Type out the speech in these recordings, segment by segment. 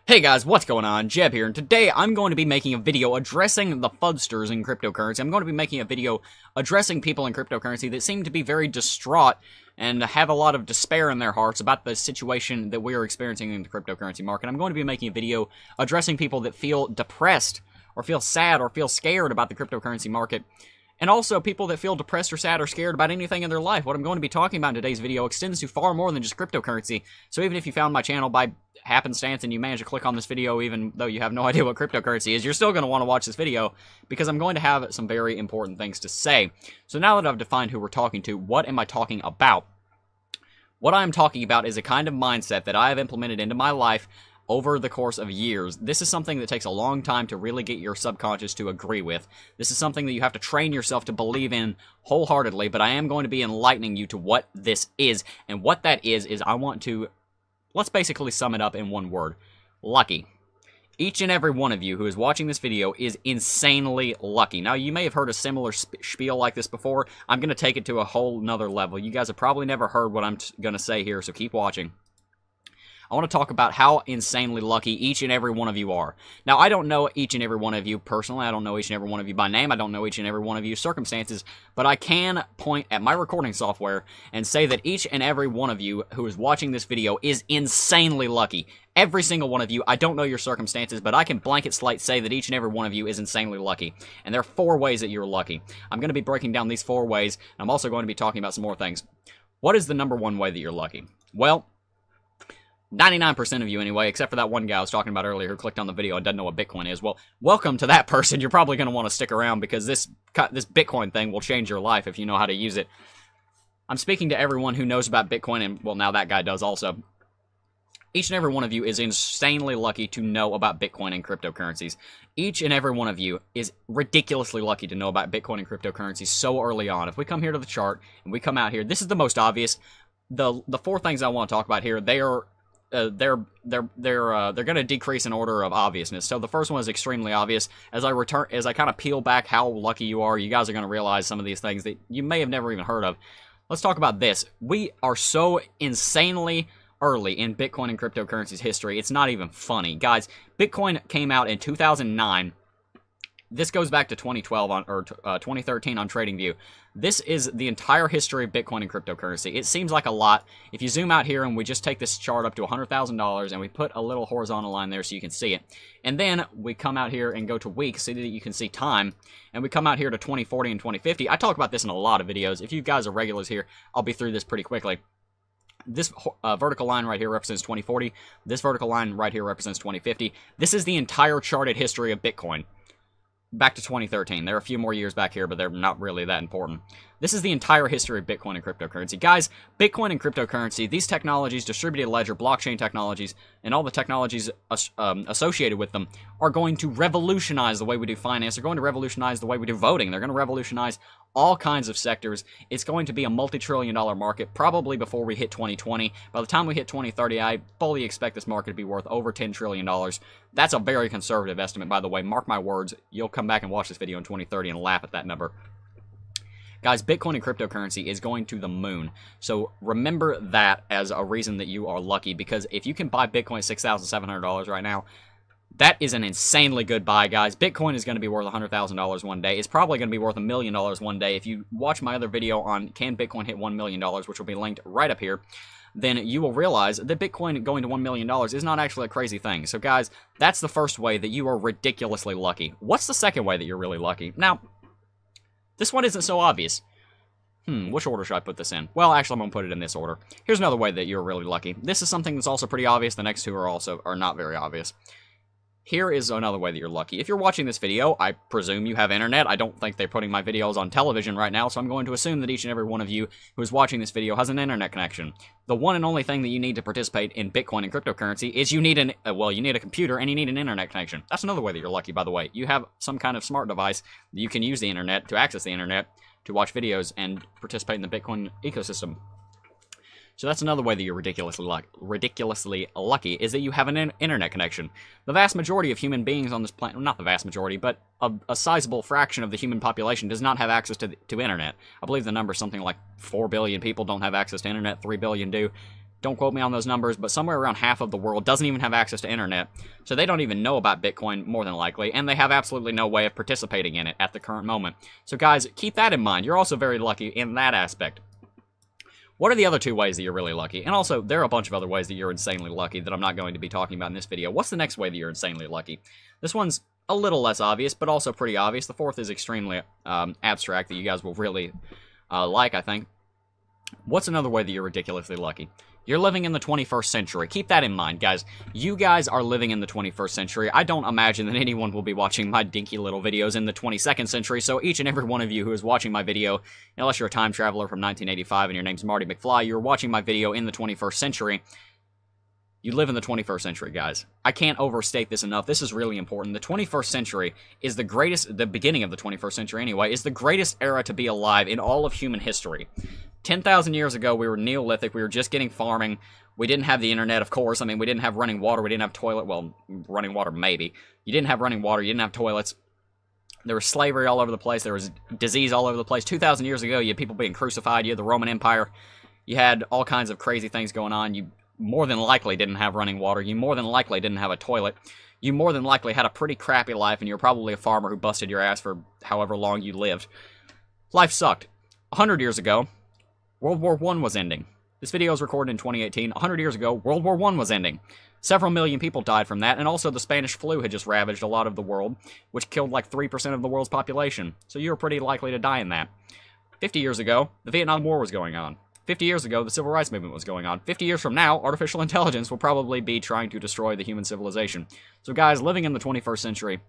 Hey guys, what's going on? Jebb here, and today I'm going to be making a video addressing the fudsters in cryptocurrency. I'm going to be making a video addressing people in cryptocurrency that seem to be very distraught and have a lot of despair in their hearts about the situation that we are experiencing in the cryptocurrency market. I'm going to be making a video addressing people that feel depressed, or feel sad, or feel scared about the cryptocurrency market. And also people that feel depressed or sad or scared about anything in their life. What I'm going to be talking about in today's video extends to far more than just cryptocurrency. So even if you found my channel by happenstance and you managed to click on this video even though you have no idea what cryptocurrency is, you're still going to want to watch this video because I'm going to have some very important things to say. So now that I've defined who we're talking to, what am I talking about? What I'm talking about is a kind of mindset that I have implemented into my life over the course of years. This is something that takes a long time to really get your subconscious to agree with. This is something that you have to train yourself to believe in wholeheartedly, but I am going to be enlightening you to what this is. And what that is I want to, let's basically sum it up in one word: lucky. Each and every one of you who is watching this video is insanely lucky. Now, you may have heard a similar spiel like this before. I'm going to take it to a whole nother level. You guys have probably never heard what I'm going to say here, so keep watching. I want to talk about how insanely lucky each and every one of you are. Now, I don't know each and every one of you personally. I don't know each and every one of you by name. I don't know each and every one of you's circumstances. But I can point at my recording software and say that each and every one of you who is watching this video is insanely lucky. Every single one of you. I don't know your circumstances, but I can blanket slate say that each and every one of you is insanely lucky. And there are 4 ways that you're lucky. I'm going to be breaking down these 4 ways, and I'm also going to be talking about some more things. What is the number 1 way that you're lucky? Well, 99% of you anyway, except for that one guy I was talking about earlier who clicked on the video and doesn't know what Bitcoin is. Well, welcome to that person. You're probably going to want to stick around because this Bitcoin thing will change your life if you know how to use it. I'm speaking to everyone who knows about Bitcoin, and, well, now that guy does also. Each and every one of you is insanely lucky to know about Bitcoin and cryptocurrencies. Each and every one of you is ridiculously lucky to know about Bitcoin and cryptocurrencies so early on. If we come here to the chart and we come out here, this is the most obvious. The 4 things I want to talk about here, they're going to decrease in order of obviousness. So the first one is extremely obvious. As I kind of peel back how lucky you are, you guys are going to realize some of these things that you may have never even heard of. Let's talk about this. We are so insanely early in Bitcoin and cryptocurrency's history. It's not even funny. Guys, Bitcoin came out in 2009. This goes back to 2012 or 2013 on TradingView. This is the entire history of Bitcoin and cryptocurrency. It seems like a lot. If you zoom out here and we just take this chart up to $100,000 and we put a little horizontal line there so you can see it. And then we come out here and go to weeks so that you can see time. And we come out here to 2040 and 2050. I talk about this in a lot of videos. If you guys are regulars here, I'll be through this pretty quickly. This vertical line right here represents 2040. This vertical line right here represents 2050. This is the entire charted history of Bitcoin. Back to 2013. There are a few more years back here, but they're not really that important. This is the entire history of Bitcoin and cryptocurrency. Guys, Bitcoin and cryptocurrency, these technologies, distributed ledger, blockchain technologies, and all the technologies associated with them are going to revolutionize the way we do finance. They're going to revolutionize the way we do voting. They're going to revolutionize all kinds of sectors. It's going to be a multi-trillion-dollar market probably before we hit 2020. By the time we hit 2030, I fully expect this market to be worth over $10 trillion. That's a very conservative estimate, by the way. Mark my words. You'll come back and watch this video in 2030 and laugh at that number. Guys, Bitcoin and cryptocurrency is going to the moon. So remember that as a reason that you are lucky, because if you can buy Bitcoin at $6,700 right now, that is an insanely good buy, guys. Bitcoin is going to be worth $100,000 one day. It's probably going to be worth $1 million one day. If you watch my other video on can Bitcoin hit $1 million, which will be linked right up here, then you will realize that Bitcoin going to $1 million is not actually a crazy thing. So guys, that's the first way that you are ridiculously lucky. What's the second way that you're really lucky? Now, this one isn't so obvious. Which order should I put this in? Well, actually, I'm going to put it in this order. Here's another way that you're really lucky. This is something that's also pretty obvious. The next 2 are not very obvious. Here is another way that you're lucky. If you're watching this video, I presume you have internet. I don't think they're putting my videos on television right now, so I'm going to assume that each and every one of you who is watching this video has an internet connection. The one and only thing that you need to participate in Bitcoin and cryptocurrency is you need you need a computer and you need an internet connection. That's another way that you're lucky, by the way. You have some kind of smart device that you can use the internet to access the internet to watch videos and participate in the Bitcoin ecosystem. So that's another way that you're ridiculously lucky, is that you have an internet connection. The vast majority of human beings on this planet, well, not the vast majority, but a sizable fraction of the human population does not have access to internet. I believe the number is something like 4 billion people don't have access to internet, 3 billion do. Don't quote me on those numbers, but somewhere around half of the world doesn't even have access to internet, so they don't even know about Bitcoin, more than likely, and they have absolutely no way of participating in it at the current moment. So guys, keep that in mind. You're also very lucky in that aspect. What are the other two ways that you're really lucky? And also, there are a bunch of other ways that you're insanely lucky that I'm not going to be talking about in this video. What's the next way that you're insanely lucky? This one's a little less obvious, but also pretty obvious. The fourth is extremely abstract that you guys will really like, I think. What's another way that you're ridiculously lucky? You're living in the 21st century. Keep that in mind, guys. You guys are living in the 21st century. I don't imagine that anyone will be watching my dinky little videos in the 22nd century, so each and every one of you who is watching my video, unless you're a time traveler from 1985 and your name's Marty McFly, you're watching my video in the 21st century. You live in the 21st century, guys. I can't overstate this enough. This is really important. The 21st century is the greatest, the beginning of the 21st century anyway, is the greatest era to be alive in all of human history. 10,000 years ago, we were Neolithic. We were just getting farming. We didn't have the internet, of course. I mean, we didn't have running water. We didn't have toilet. Well, running water, maybe. You didn't have running water. You didn't have toilets. There was slavery all over the place. There was disease all over the place. 2,000 years ago, you had people being crucified. You had the Roman Empire. You had all kinds of crazy things going on. You more than likely didn't have running water. You more than likely didn't have a toilet. You more than likely had a pretty crappy life, and you were probably a farmer who busted your ass for however long you lived. Life sucked. 100 years ago, World War I was ending. This video is recorded in 2018. 100 years ago, World War I was ending. Several million people died from that, and also the Spanish flu had just ravaged a lot of the world, which killed like 3% of the world's population. So you were pretty likely to die in that. 50 years ago, the Vietnam War was going on. 50 years ago, the Civil Rights Movement was going on. 50 years from now, artificial intelligence will probably be trying to destroy the human civilization. So guys, living in the 21st century,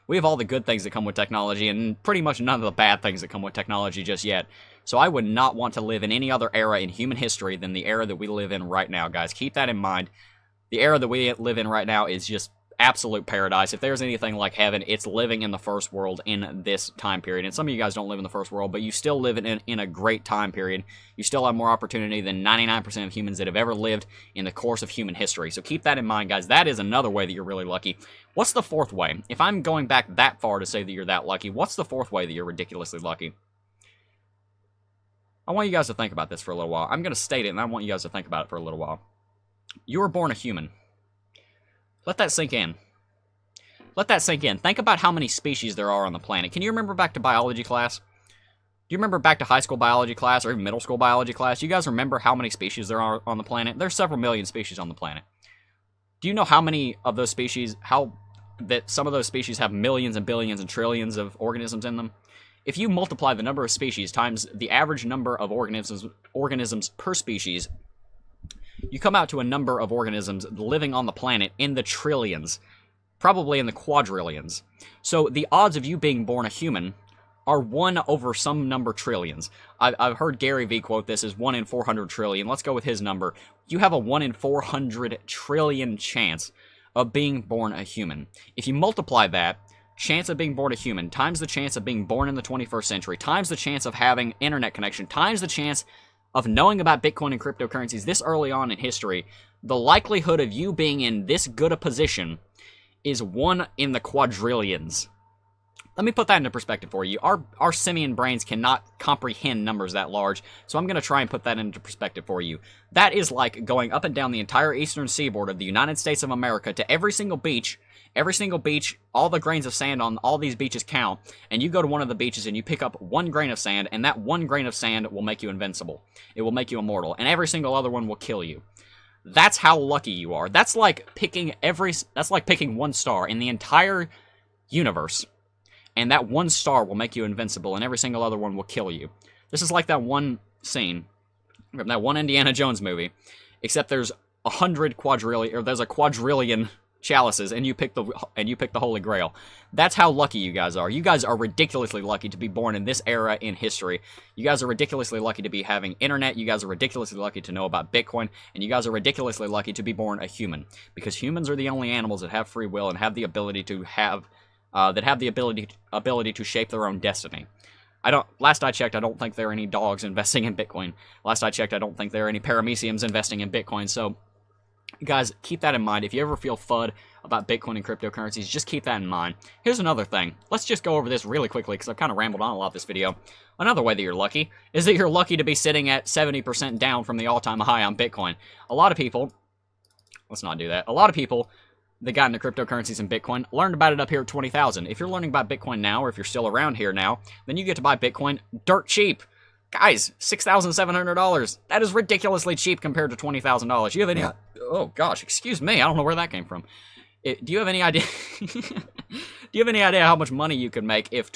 we have all the good things that come with technology, and pretty much none of the bad things that come with technology just yet. So I would not want to live in any other era in human history than the era that we live in right now, guys. Keep that in mind. The era that we live in right now is just absolute paradise. If there's anything like heaven, it's living in the first world in this time period. And some of you guys don't live in the first world, but you still live in a great time period. You still have more opportunity than 99% of humans that have ever lived in the course of human history. So keep that in mind, guys. That is another way that you're really lucky. What's the fourth way? If I'm going back that far to say that you're that lucky, what's the fourth way that you're ridiculously lucky? I want you guys to think about this for a little while. I'm going to state it, and I want you guys to think about it for a little while. You were born a human. Let that sink in. Let that sink in. Think about how many species there are on the planet. Can you remember back to biology class? Do you remember back to high school biology class or even middle school biology class? You guys remember how many species there are on the planet? There's several million species on the planet. Do you know how many of those species, that some of those species have millions and billions and trillions of organisms in them? If you multiply the number of species times the average number of organisms per species, you come out to a number of organisms living on the planet in the trillions, probably in the quadrillions. So the odds of you being born a human are 1 over some number trillions. I've heard Gary Vee quote this as 1 in 400 trillion. Let's go with his number. You have a 1 in 400 trillion chance of being born a human. If you multiply that, chance of being born a human, times the chance of being born in the 21st century, times the chance of having internet connection, times the chance of knowing about Bitcoin and cryptocurrencies this early on in history, the likelihood of you being in this good a position is 1 in the quadrillions. Let me put that into perspective for you. Our simian brains cannot comprehend numbers that large, so I'm going to try and put that into perspective for you. That is like going up and down the entire eastern seaboard of the United States of America to every single beach, all the grains of sand on all these beaches count, and you go to one of the beaches and you pick up 1 grain of sand, and that 1 grain of sand will make you invincible. It will make you immortal, and every single other one will kill you. That's how lucky you are. That's like picking 1 star in the entire universe, and that 1 star will make you invincible, and every single other one will kill you. This is like that one scene from that one Indiana Jones movie, except there's a quadrillion chalices, and you pick the Holy Grail. That's how lucky you guys are. You guys are ridiculously lucky to be born in this era in history. You guys are ridiculously lucky to be having internet. You guys are ridiculously lucky to know about Bitcoin, and you guys are ridiculously lucky to be born a human, because humans are the only animals that have free will and have the ability to ability to shape their own destiny. Last I checked, I don't think there are any dogs investing in Bitcoin. Last I checked, I don't think there are any parameciums investing in Bitcoin. So Guys, keep that in mind. If you ever feel FUD about Bitcoin and cryptocurrencies, just keep that in mind. Here's another thing. Let's just go over this really quickly because I've kind of rambled on a lot this video. Another way that you're lucky is that you're lucky to be sitting at 70% down from the all-time high on Bitcoin. A lot of people, let's not do that. A lot of people that got into cryptocurrencies and Bitcoin learned about it up here at 20,000. If you're learning about Bitcoin now, or if you're still around here now, then you get to buy Bitcoin dirt cheap. Guys, $6,700. That is ridiculously cheap compared to $20,000. You have any... Oh, gosh, excuse me. I don't know where that came from. Do you have any idea... Do you have any idea how much money you could make if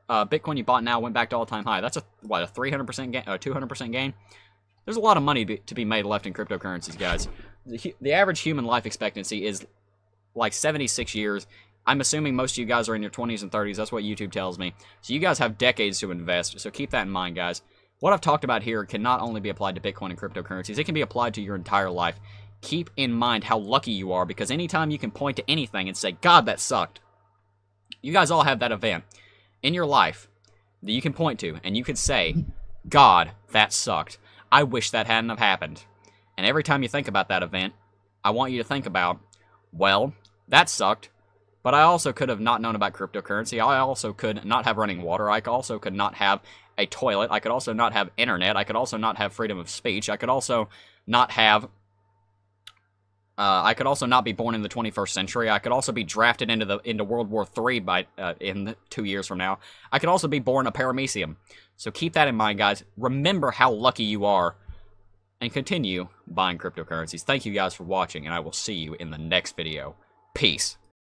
Bitcoin you bought now went back to all-time high? That's a 300% gain, 200% gain? There's a lot of money to be made left in cryptocurrencies, guys. The average human life expectancy is like 76 years. I'm assuming most of you guys are in your 20s and 30s. That's what YouTube tells me. So you guys have decades to invest, so keep that in mind, guys. What I've talked about here can not only be applied to Bitcoin and cryptocurrencies, it can be applied to your entire life. Keep in mind how lucky you are, because anytime you can point to anything and say, God, that sucked. You guys all have that event in your life that you can point to, and you can say, God, that sucked. I wish that hadn't have happened. And every time you think about that event, I want you to think about, well, that sucked, but I also could have not known about cryptocurrency. I also could not have running water. I also could not have a toilet. I could also not have internet. I could also not have freedom of speech. I could also not have... I could also not be born in the 21st century. I could also be drafted into World War III in 2 years from now. I could also be born a paramecium. So keep that in mind, guys. Remember how lucky you are, and continue buying cryptocurrencies. Thank you guys for watching, and I will see you in the next video. Peace.